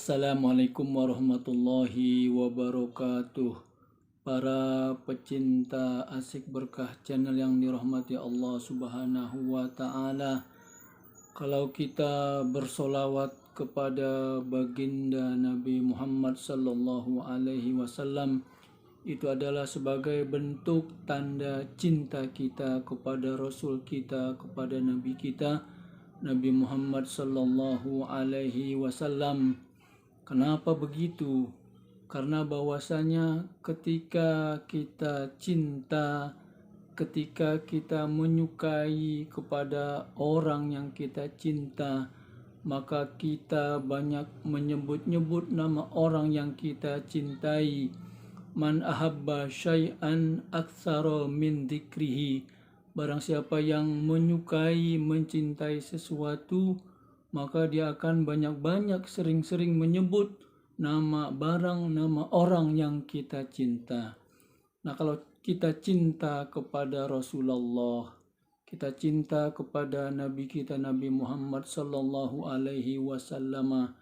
Assalamualaikum warahmatullahi wabarakatuh. Para pecinta Asik Berkah channel yang dirahmati Allah Subhanahu wa Ta'ala, kalau kita bersolawat kepada baginda Nabi Muhammad Sallallahu Alaihi Wasallam, itu adalah sebagai bentuk tanda cinta kita kepada Rasul kita, kepada Nabi kita, Nabi Muhammad Sallallahu Alaihi Wasallam. Kenapa begitu? Karena bahwasanya ketika kita cinta, ketika kita menyukai kepada orang yang kita cinta, maka kita banyak menyebut-nyebut nama orang yang kita cintai. Man ahabba syai'an aktsara min dzikrihi. Barang siapa yang menyukai, mencintai sesuatu, maka dia akan banyak-banyak sering-sering menyebut nama barang, nama orang yang kita cinta. Nah, kalau kita cinta kepada Rasulullah, kita cinta kepada Nabi kita Nabi Muhammad Sallallahu Alaihi Wasallam,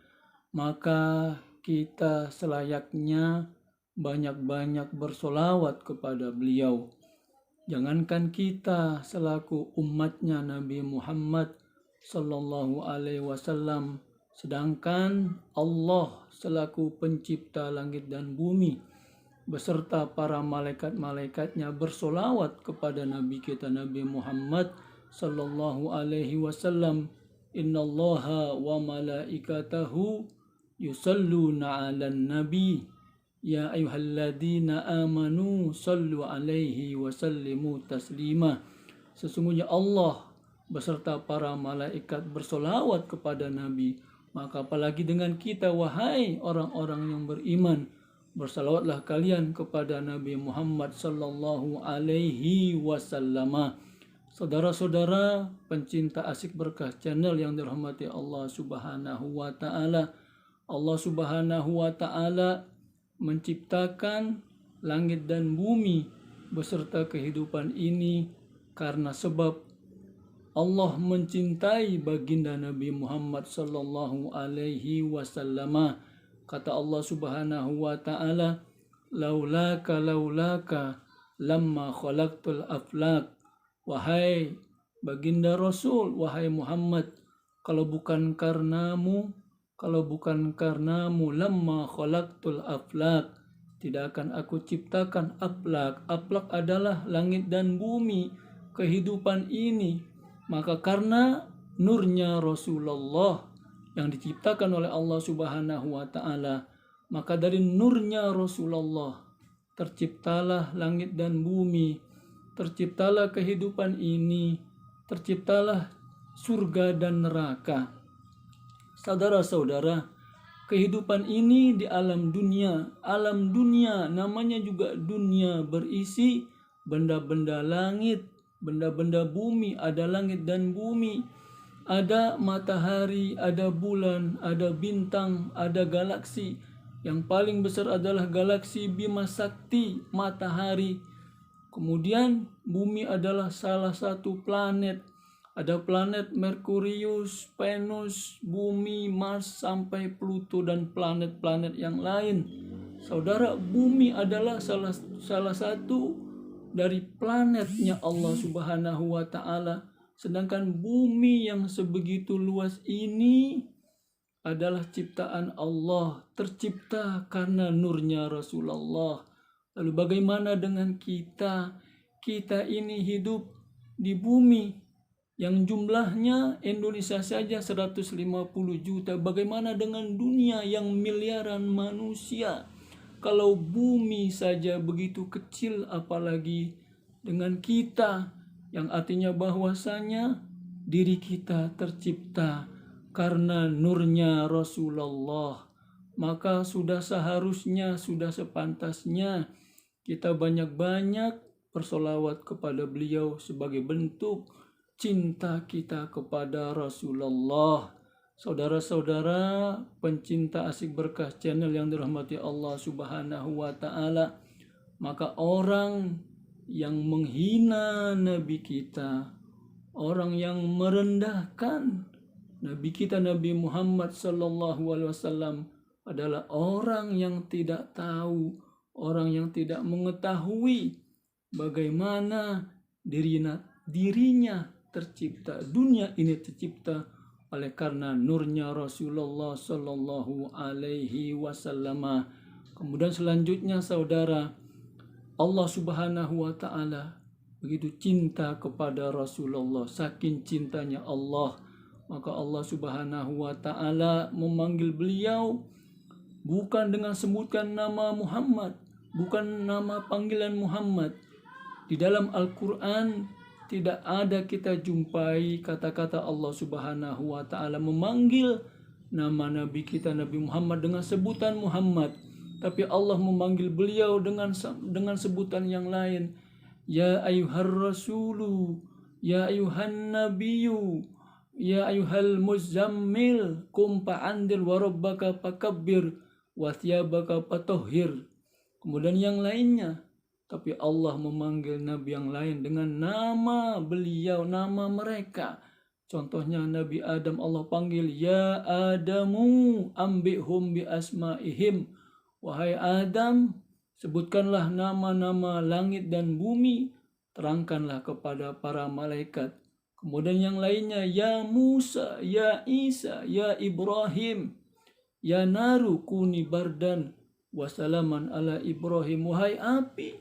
maka kita selayaknya banyak-banyak bersolawat kepada beliau. Jangankan kita selaku umatnya Nabi Muhammad Sallallahu Alaihi Wasallam, sedangkan Allah selaku pencipta langit dan bumi beserta para malaikat-malaikatnya bersolawat kepada Nabi kita Nabi Muhammad Sallallahu Alaihi Wasallam. Innallaha wa malaikatahu yusalluna 'alan nabi ya ayyuhalladzina amanu sallu alaihi wa sallimu taslima. Sesungguhnya Allah beserta para malaikat bersolawat kepada Nabi, maka apalagi dengan kita, wahai orang-orang yang beriman, bersalawatlah kalian kepada Nabi Muhammad Sallallahu Alaihi Wasallam. Saudara-saudara pencinta Asik Berkah channel yang dirahmati Allah Subhanahu wa Ta'ala, Allah Subhanahu wa Ta'ala menciptakan langit dan bumi beserta kehidupan ini karena sebab Allah mencintai baginda Nabi Muhammad Sallallahu Alaihi Wasallam. Kata Allah Subhanahu wa Ta'ala, laulaka lamma khalaqtul aflak. Wahai baginda Rasul, wahai Muhammad, kalau bukan karenamu lamma khalaqtul aflak, tidak akan aku ciptakan aflak. Aflak adalah langit dan bumi, kehidupan ini. Maka karena nurnya Rasulullah yang diciptakan oleh Allah Subhanahu wa Ta'ala, maka dari nurnya Rasulullah terciptalah langit dan bumi, terciptalah kehidupan ini, terciptalah surga dan neraka. Saudara-saudara, kehidupan ini di alam dunia namanya juga dunia, berisi benda-benda langit, benda-benda bumi, ada langit dan bumi, ada matahari, ada bulan, ada bintang, ada galaksi. Yang paling besar adalah galaksi Bima Sakti, matahari. Kemudian bumi adalah salah satu planet. Ada planet Merkurius, Venus, bumi, Mars, sampai Pluto dan planet-planet yang lain. Saudara, bumi adalah salah satu dari planetnya Allah Subhanahu wa Ta'ala. Sedangkan bumi yang sebegitu luas ini adalah ciptaan Allah, tercipta karena nurnya Rasulullah. Lalu bagaimana dengan kita? Kita ini hidup di bumi yang jumlahnya Indonesia saja 150 juta. Bagaimana dengan dunia yang miliaran manusia? Kalau bumi saja begitu kecil, apalagi dengan kita, yang artinya bahwasanya diri kita tercipta karena nurnya Rasulullah. Maka sudah seharusnya, sudah sepantasnya kita banyak-banyak bersolawat kepada beliau sebagai bentuk cinta kita kepada Rasulullah. Saudara-saudara pencinta Asik Berkah channel yang dirahmati Allah Subhanahu wa Ta'ala, maka orang yang menghina Nabi kita, orang yang merendahkan Nabi kita Nabi Muhammad Sallallahu Alaihi Wasallam, adalah orang yang tidak tahu, orang yang tidak mengetahui bagaimana dirinya tercipta, dunia ini tercipta oleh karena nurnya Rasulullah Sallallahu Alaihi Wasallam. Kemudian selanjutnya saudara, Allah Subhanahu Wa Ta'ala begitu cinta kepada Rasulullah, saking cintanya Allah, maka Allah Subhanahu Wa Ta'ala memanggil beliau bukan dengan sebutkan nama Muhammad, bukan nama panggilan Muhammad. Di dalam Al-Quran tidak ada kita jumpai kata-kata Allah Subhanahu Wa Ta'ala memanggil nama Nabi kita Nabi Muhammad dengan sebutan Muhammad, tapi Allah memanggil beliau dengan sebutan yang lain. Ya ayyuhar rasulu, ya ayyuhan nabiyyu, ya ayyuhal muzammil, kum fa'andir wa rabbaka fakabbir wa thiyabaka fatahhir. Kemudian yang lainnya, tapi Allah memanggil nabi yang lain dengan nama beliau, nama mereka. Contohnya Nabi Adam, Allah panggil, ya Adamu ambihum bi asma'ihim. Wahai Adam, sebutkanlah nama-nama langit dan bumi, terangkanlah kepada para malaikat. Kemudian yang lainnya, ya Musa, ya Isa, ya Ibrahim, ya naru kuni bardan wasalaman ala Ibrahim. Wahai api,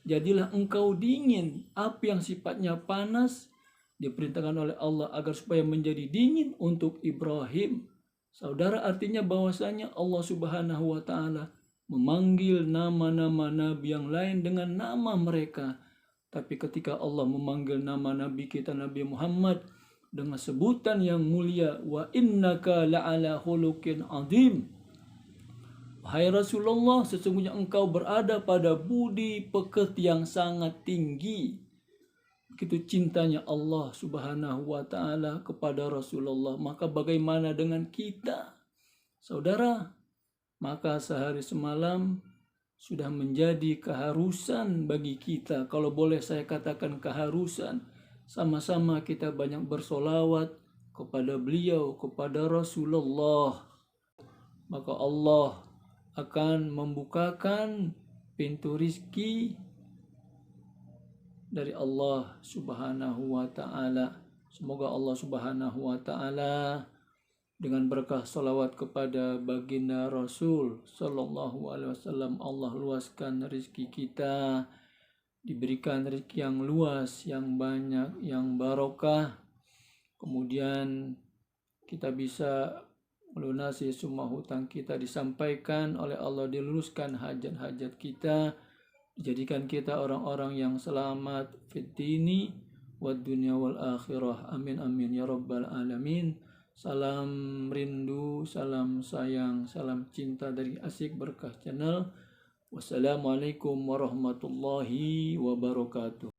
jadilah engkau dingin. Api yang sifatnya panas diperintahkan oleh Allah agar supaya menjadi dingin untuk Ibrahim. Saudara, artinya bahwasanya Allah Subhanahu Wa Ta'ala memanggil nama-nama nabi yang lain dengan nama mereka. Tapi ketika Allah memanggil nama nabi kita Nabi Muhammad dengan sebutan yang mulia, wa innaka la'ala khuluqin azim. Wahai Rasulullah, sesungguhnya engkau berada pada budi pekerti yang sangat tinggi. Begitu cintanya Allah Subhanahu Wa Ta'ala kepada Rasulullah. Maka bagaimana dengan kita, saudara? Maka sehari semalam sudah menjadi keharusan bagi kita. Kalau boleh saya katakan keharusan, sama-sama kita banyak bersolawat kepada beliau, kepada Rasulullah. Maka Allah akan membukakan pintu rizki dari Allah Subhanahu Wa Ta'ala. Semoga Allah Subhanahu Wa Ta'ala dengan berkah salawat kepada baginda Rasul Sallallahu Alaihi Wasallam, Allah luaskan rezeki kita, diberikan rezeki yang luas, yang banyak, yang barokah. Kemudian kita bisa melunasi semua hutang kita, disampaikan oleh Allah, diluluskan hajat-hajat kita, dijadikan kita orang-orang yang selamat fid dini wad dunya wal akhirah. Amin amin ya rabbal alamin. Salam rindu, salam sayang, salam cinta dari Asyik Berkah Channel. Wassalamualaikum warahmatullahi wabarakatuh.